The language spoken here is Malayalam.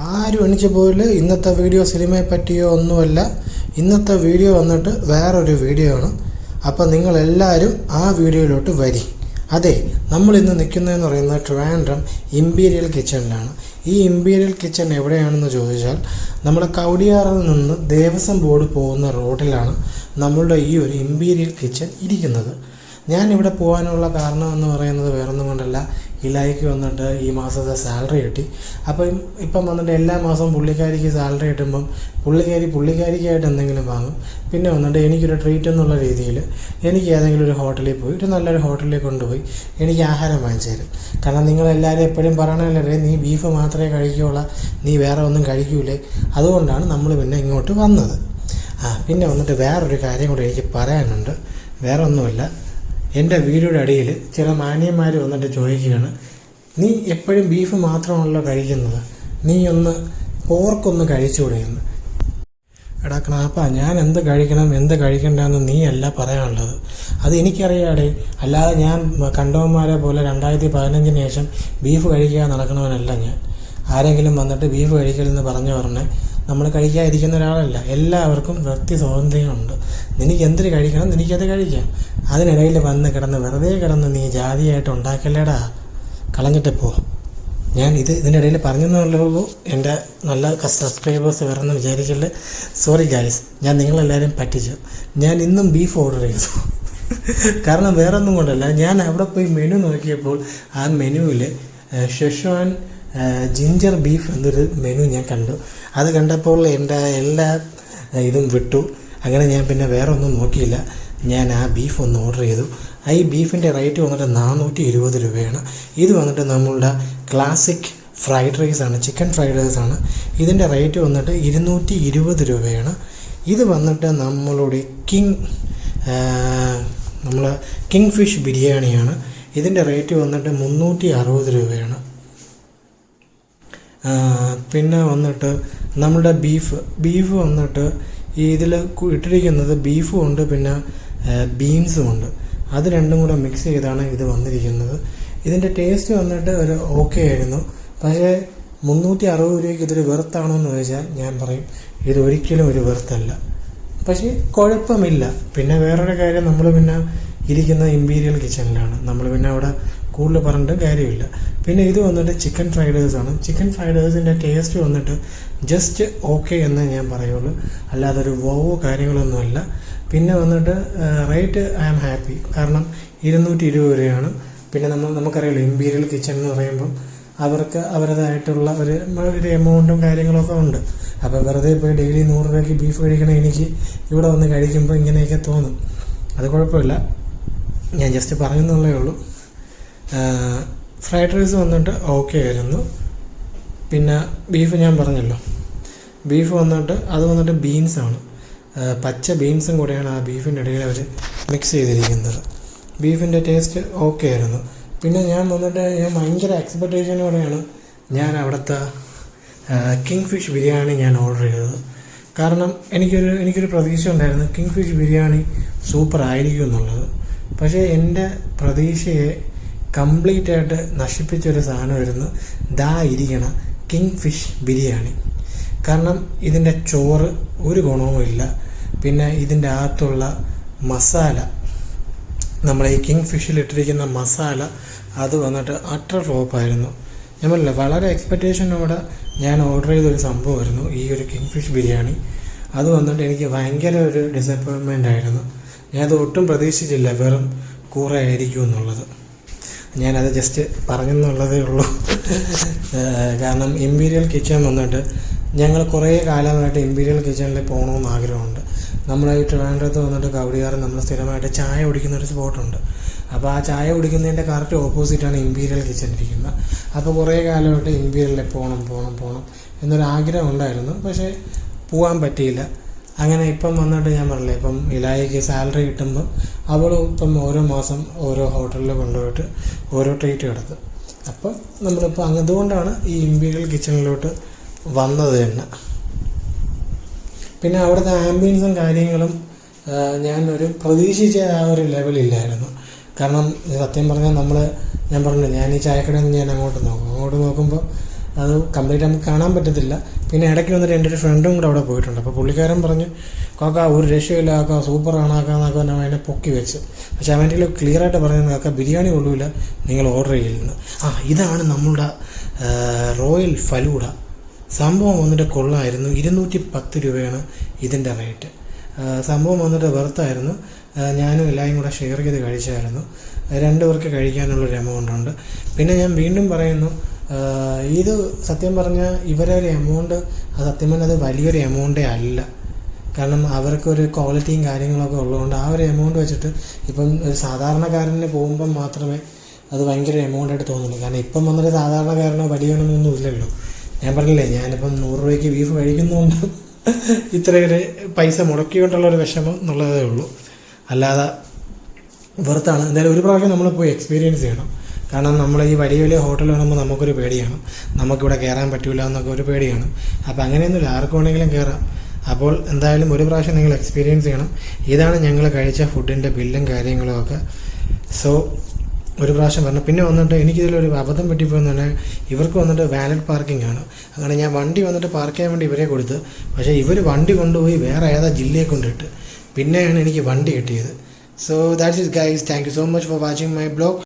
ആരും എണിച്ച് പോയില്ല. ഇന്നത്തെ വീഡിയോ സിനിമയെ പറ്റിയോ ഒന്നുമല്ല. ഇന്നത്തെ വീഡിയോ വന്നിട്ട് വേറൊരു വീഡിയോ ആണ്. അപ്പോൾ നിങ്ങളെല്ലാവരും ആ വീഡിയോയിലോട്ട് വരി. അതെ, നമ്മളിന്ന് നിൽക്കുന്നതെന്ന് പറയുന്നത് ട്രിവാൻഡ്രം ഇമ്പീരിയൽ കിച്ചണിലാണ്. ഈ ഇമ്പീരിയൽ കിച്ചൺ എവിടെയാണെന്ന് ചോദിച്ചാൽ നമ്മുടെ കവടിയാറിൽ നിന്ന് ദേവസ്വം ബോർഡ് പോകുന്ന റോഡിലാണ് നമ്മളുടെ ഈ ഒരു ഇമ്പീരിയൽ കിച്ചൺ ഇരിക്കുന്നത്. ഞാനിവിടെ പോകാനുള്ള കാരണം എന്ന് പറയുന്നത് വേറൊന്നും കൊണ്ടല്ല, ഇലായിക്ക് വന്നിട്ട് ഈ മാസത്തെ സാലറി കിട്ടി. ഇപ്പം വന്നിട്ട് എല്ലാ മാസവും പുള്ളിക്കാരിക്ക് സാലറി കിട്ടുമ്പം പുള്ളിക്കാരിക്കായിട്ട് എന്തെങ്കിലും വാങ്ങും. പിന്നെ വന്നിട്ട് എനിക്കൊരു ട്രീറ്റ് എന്നുള്ള രീതിയിൽ എനിക്ക് ഏതെങ്കിലും ഒരു ഹോട്ടലിൽ പോയി, ഒരു നല്ലൊരു ഹോട്ടലിൽ കൊണ്ടുപോയി എനിക്ക് ആഹാരം വാങ്ങിച്ചു തരും. കാരണം നിങ്ങളെല്ലാവരും എപ്പോഴും പറയണല്ലേ, നീ ബീഫ് മാത്രമേ കഴിക്കുകയുള്ളൂ, നീ വേറെ ഒന്നും കഴിക്കൂലേ. അതുകൊണ്ടാണ് നമ്മൾ പിന്നെ ഇങ്ങോട്ട് വന്നത്. പിന്നെ വന്നിട്ട് വേറൊരു കാര്യം കൂടി എനിക്ക് പറയാനുണ്ട്. വേറെ ഒന്നുമല്ല, എൻ്റെ വീഡിയോയുടെ അടിയിൽ ചില മാന്യന്മാർ വന്നിട്ട് ചോദിക്കുകയാണ്, നീ എപ്പോഴും ബീഫ് മാത്രമാണല്ലോ കഴിക്കുന്നത്, നീ ഒന്ന് പോർക്കൊന്ന് കഴിച്ചുകൂടെയെന്ന്. എടാ ക്ലാപ്പ, ഞാൻ എന്ത് കഴിക്കണം എന്ത് കഴിക്കണ്ടെന്ന് നീയല്ല പറയാനുള്ളത്. അത് എനിക്കറിയാടെ. അല്ലാതെ ഞാൻ കണ്ടവന്മാരെ പോലെ 2015 ശേഷം ബീഫ് കഴിക്കാൻ നടക്കണവനല്ല ഞാൻ. ആരെങ്കിലും വന്നിട്ട് ബീഫ് കഴിക്കലെന്ന് പറഞ്ഞ് നമ്മൾ കഴിക്കാതിരിക്കുന്ന ഒരാളല്ല. എല്ലാവർക്കും വ്യക്തി സ്വാതന്ത്ര്യമുണ്ട്. നിനക്ക് എന്തിന് കഴിക്കണം എനിക്കത് കഴിക്കാം. അതിനിടയിൽ വെറുതെ കിടന്ന് നീ ജാതിയായിട്ട് ഉണ്ടാക്കല്ലേടാ, കളഞ്ഞിട്ട് പോ. ഞാൻ ഇതിനിടയിൽ പറഞ്ഞെന്നുള്ളൂ. എൻ്റെ നല്ല സബ്സ്ക്രൈബേഴ്സ് വേറൊന്നും വിചാരിക്കല്ലേ. സോറി ഗായ്സ്, ഞാൻ നിങ്ങളെല്ലാവരും പറ്റിച്ചു. ഞാൻ ഇന്നും ബീഫ് ഓർഡർ ചെയ്തു. കാരണം വേറൊന്നും കൊണ്ടല്ല, ഞാൻ അവിടെ പോയി മെനു നോക്കിയപ്പോൾ ആ മെനുവിൽ ഷെഷ്വാൻ ജിഞ്ചർ ബീഫ് എന്നൊരു മെനു ഞാൻ കണ്ടു. അത് കണ്ടപ്പോൾ എൻ്റെ എല്ലാ ഇതും വിട്ടു. അങ്ങനെ ഞാൻ പിന്നെ വേറെ ഒന്നും നോക്കിയില്ല. ഞാൻ ആ ബീഫ് ഒന്ന് ഓർഡർ ചെയ്തു. ഈ ബീഫിൻ്റെ റേറ്റ് വന്നിട്ട് 420 രൂപയാണ്. ഇത് വന്നിട്ട് നമ്മളുടെ ക്ലാസിക് ഫ്രൈഡ് റൈസാണ്, ചിക്കൻ ഫ്രൈഡ് റൈസാണ്. ഇതിൻ്റെ റേറ്റ് വന്നിട്ട് 220 രൂപയാണ്. ഇത് വന്നിട്ട് നമ്മളുടെ കിങ് ഫിഷ് ബിരിയാണിയാണ്. ഇതിൻ്റെ റേറ്റ് വന്നിട്ട് 360 രൂപയാണ്. പിന്നെ വന്നിട്ട് നമ്മുടെ ബീഫ് വന്നിട്ട് ഇതിൽ ഇട്ടിരിക്കുന്നത് ബീഫും ഉണ്ട്, പിന്നെ ബീൻസും ഉണ്ട്. അത് രണ്ടും കൂടെ മിക്സ് ചെയ്താണ് ഇത് വന്നിരിക്കുന്നത്. ഇതിൻ്റെ ടേസ്റ്റ് വന്നിട്ട് ഒരു ഓക്കെ ആയിരുന്നു. പക്ഷേ 360 രൂപയ്ക്ക് ഇതൊരു വെറുത്താണോ എന്ന് ചോദിച്ചാൽ ഞാൻ പറയും ഇതൊരിക്കലും ഒരു വെറുത്തല്ല. പക്ഷേ കുഴപ്പമില്ല. പിന്നെ വേറൊരു കാര്യം, നമ്മൾ പിന്നെ ഇരിക്കുന്ന ഇമ്പീരിയൽ കിച്ചണിലാണ്. നമ്മൾ പിന്നെ അവിടെ കൂടുതൽ പറഞ്ഞിട്ട് കാര്യമില്ല. പിന്നെ ഇത് വന്നിട്ട് ചിക്കൻ ഫ്രൈഡ് റൈസാണ്. ചിക്കൻ ഫ്രൈഡ് റൈസിൻ്റെ ടേസ്റ്റ് വന്നിട്ട് ജസ്റ്റ് ഓക്കെ എന്ന് ഞാൻ പറയുള്ളൂ, അല്ലാതെ ഒരു വോവോ കാര്യങ്ങളൊന്നുമല്ല. പിന്നെ വന്നിട്ട് റേറ്റ് ഐ ആം ഹാപ്പി. കാരണം 220 രൂപയാണ്. പിന്നെ നമുക്കറിയാമല്ലോ ഇമ്പീരിയൽ കിച്ചൺ എന്ന് പറയുമ്പം അവർക്ക് അവരുടേതായിട്ടുള്ള ഒരു എമൗണ്ടും കാര്യങ്ങളൊക്കെ ഉണ്ട്. അപ്പോൾ വെറുതെ പോയി ഡെയിലി 100 രൂപയ്ക്ക് ബീഫ് കഴിക്കണ എനിക്ക് ഇവിടെ വന്ന് കഴിക്കുമ്പോൾ ഇങ്ങനെയൊക്കെ തോന്നും. അത് കുഴപ്പമില്ല, ഞാൻ ജസ്റ്റ് പറയുന്നുള്ളേ ഉള്ളൂ. ഫ്രൈഡ് റൈസ് വന്നിട്ട് ഓക്കെ ആയിരുന്നു. പിന്നെ ബീഫ് ഞാൻ പറഞ്ഞല്ലോ, ബീഫ് വന്നിട്ട് അത് വന്നിട്ട് ബീൻസാണ്, പച്ച ബീൻസും കൂടെയാണ് ആ ബീഫിൻ്റെ ഇടയിൽ അവർ മിക്സ് ചെയ്തിരിക്കുന്നത്. ബീഫിൻ്റെ ടേസ്റ്റ് ഓക്കെ ആയിരുന്നു. പിന്നെ ഞാൻ ഭയങ്കര എക്സ്പെക്റ്റേഷനോടെയാണ് ഞാൻ അവിടുത്തെ കിങ് ഫിഷ് ബിരിയാണി ഞാൻ ഓർഡർ ചെയ്തത്. കാരണം എനിക്കൊരു പ്രതീക്ഷ ഉണ്ടായിരുന്നു കിങ് ഫിഷ് ബിരിയാണി സൂപ്പർ ആയിരിക്കും എന്നുള്ളത്. പക്ഷേ എൻ്റെ പ്രതീക്ഷയെ കംപ്ലീറ്റ് ആയിട്ട് നശിപ്പിച്ചൊരു സാധനമായിരുന്നു ഇരിക്കണ കിങ് ഫിഷ് ബിരിയാണി. കാരണം ഇതിൻ്റെ ചോറ് ഒരു ഗുണവുമില്ല. പിന്നെ ഇതിൻ്റെ അകത്തുള്ള മസാല, നമ്മളെ ഈ കിങ് ഫിഷിലിട്ടിരിക്കുന്ന മസാല, അത് വന്നിട്ട് അട്ടർ ഫ്ലോപ്പായിരുന്നു. ഞാൻ പറഞ്ഞില്ല, വളരെ എക്സ്പെക്റ്റേഷനോടെ ഞാൻ ഓർഡർ ചെയ്തൊരു സംഭവമായിരുന്നു ഈ ഒരു കിങ് ഫിഷ് ബിരിയാണി. അത് വന്നിട്ട് എനിക്ക് ഭയങ്കര ഒരു ഡിസപ്പോയിൻമെൻ്റ് ആയിരുന്നു. ഞാനത് ഒട്ടും പ്രതീക്ഷിച്ചില്ല വെറും കൂറ ആയിരിക്കും എന്നുള്ളത്. ഞാനത് ജസ്റ്റ് പറഞ്ഞെന്നുള്ളതേ ഉള്ളൂ. കാരണം ഇമ്പീരിയൽ കിച്ചൺ വന്നിട്ട് ഞങ്ങൾ കുറേ കാലമായിട്ട് ഇമ്പീരിയൽ കിച്ചണിൽ പോകണമെന്ന് ആഗ്രഹമുണ്ട്. നമ്മുടെ ഈ ട്രിവാൻഡ്രത്ത് വന്നിട്ട് കവടിയാറ് നമ്മൾ സ്ഥിരമായിട്ട് ചായ കുടിക്കുന്നൊരു സ്പോട്ടുണ്ട്. അപ്പോൾ ആ ചായ കുടിക്കുന്നതിൻ്റെ കറക്റ്റ് ഓപ്പോസിറ്റാണ് ഇമ്പീരിയൽ കിച്ചൺ ഇരിക്കുന്നത്. അപ്പോൾ കുറേ കാലമായിട്ട് ഇമ്പീരിയലിൽ പോകണം എന്നൊരാഗ്രഹം ഉണ്ടായിരുന്നു. പക്ഷേ പോകാൻ പറ്റിയില്ല. അങ്ങനെ ഇപ്പം വന്നിട്ട് ഞാൻ പറഞ്ഞില്ലേ, ഇപ്പം ഇലായിക്ക് സാലറി കിട്ടുമ്പം അവൾ ഇപ്പം ഓരോ മാസം ഓരോ ഹോട്ടലിൽ കൊണ്ടുപോയിട്ട് ഓരോ ട്രീറ്റ് കിടത്തും. അപ്പം നമ്മളിപ്പോൾ അതുകൊണ്ടാണ് ഈ ഇമ്പീരിയൽ കിച്ചണിലോട്ട് വന്നത് തന്നെ. പിന്നെ അവിടുത്തെ ആംബിയൻസും കാര്യങ്ങളും ഞാനൊരു പ്രതീക്ഷിച്ച ആ ഒരു ലെവലില്ലായിരുന്നു. കാരണം സത്യം പറഞ്ഞാൽ ഞാൻ പറഞ്ഞു, ഞാൻ ഈ ചായക്കടയിൽ നിന്ന് ഞാൻ അങ്ങോട്ട് നോക്കുമ്പോൾ അത് കംപ്ലീറ്റ് നമുക്ക് കാണാൻ പറ്റത്തില്ല. പിന്നെ ഇടയ്ക്ക് വന്നിട്ട് എൻ്റെ ഒരു ഫ്രണ്ടും കൂടെ അവിടെ പോയിട്ടുണ്ട്. അപ്പോൾ പുള്ളിക്കാരൻ പറഞ്ഞ് കാക്ക ഒരു രക്ഷയില്ല കാക്ക, സൂപ്പറാണ് കാക്കാന്നൊക്കെ പറഞ്ഞാൽ അതിനെ പൊക്കി വെച്ച്. പക്ഷേ അവൻ്റെ ക്ലിയറായിട്ട് പറയുന്നത് കാക്ക ബിരിയാണി കൊള്ളൂല, നിങ്ങൾ ഓർഡർ ചെയ്യില്ലെന്ന്. ഇതാണ് നമ്മളുടെ റോയൽ ഫലൂഡ. സംഭവം വന്നിട്ട് കൊള്ളായിരുന്നു. 210 രൂപയാണ് ഇതിൻ്റെ റേറ്റ്. സംഭവം വന്നിട്ട് വെറുത്തായിരുന്നു. ഞാനും എല്ലാവരും കൂടെ ഷെയർ ചെയ്ത് കഴിച്ചായിരുന്നു. 2 പേർക്ക് കഴിക്കാനുള്ളൊരു എമൗണ്ട് ഉണ്ട്. പിന്നെ ഞാൻ വീണ്ടും പറയുന്നു, ഇത് സത്യം പറഞ്ഞാൽ ഇവരെ ഒരു എമൗണ്ട് സത്യം പറഞ്ഞാൽ അത് വലിയൊരു എമൗണ്ടേ അല്ല. കാരണം അവർക്കൊരു ക്വാളിറ്റിയും കാര്യങ്ങളൊക്കെ ഉള്ളതുകൊണ്ട് ആ ഒരു എമൗണ്ട് വെച്ചിട്ട് ഇപ്പം ഒരു സാധാരണക്കാരന് പോകുമ്പം മാത്രമേ അത് ഭയങ്കര എമൗണ്ടായിട്ട് തോന്നുള്ളൂ. കാരണം ഇപ്പം വന്നിട്ട് സാധാരണക്കാരനോ വലിയവനൊന്നും ഇല്ലല്ലോ. ഞാൻ പറഞ്ഞില്ലേ, ഞാനിപ്പം 100 രൂപയ്ക്ക് ബീഫ് കഴിക്കുന്നതുകൊണ്ട് ഇത്രയൊരു പൈസ മുടക്കിക്കൊണ്ടുള്ളൊരു വിഷമം എന്നുള്ളതേ ഉള്ളൂ. അല്ലാതെ വെറുത്താണ്. എന്തായാലും ഒരു പ്രാവശ്യം നമ്മൾ പോയി എക്സ്പീരിയൻസ് ചെയ്യണം. കാരണം നമ്മൾ ഈ വലിയ വലിയ ഹോട്ടൽ കാണുമ്പോൾ നമുക്കൊരു പേടിയാണ്, നമുക്കിവിടെ കയറാൻ പറ്റില്ല എന്നൊക്കെ ഒരു പേടിയാണ്. അപ്പോൾ അങ്ങനെയൊന്നുമില്ല, ആർക്കും വേണമെങ്കിലും കയറാം. അപ്പോൾ എന്തായാലും ഒരു പ്രാവശ്യം നിങ്ങൾ എക്സ്പീരിയൻസ് ചെയ്യണം. ഇതാണ് ഞങ്ങൾ കഴിച്ച ഫുഡിൻ്റെ ബില്ലും കാര്യങ്ങളും ഒക്കെ. സോ ഒരു പ്രാവശ്യം പറഞ്ഞു. പിന്നെ വന്നിട്ട് എനിക്കിതിലൊരു അബദ്ധം പറ്റിപ്പോയെന്ന് പറഞ്ഞാൽ ഇവർക്ക് വന്നിട്ട് വാലറ്റ് പാർക്കിംഗ് ആണ്. അങ്ങനെ ഞാൻ വണ്ടി വന്നിട്ട് പാർക്ക് ചെയ്യാൻ വേണ്ടി ഇവരെ കൊടുത്ത്, പക്ഷേ ഇവർ വണ്ടി കൊണ്ടുപോയി വേറെ ഏതാ ജില്ലയെ കൊണ്ടിട്ട് പിന്നെയാണ് എനിക്ക് വണ്ടി കിട്ടിയത്. So that's it guys. Thank you so much for watching my blog.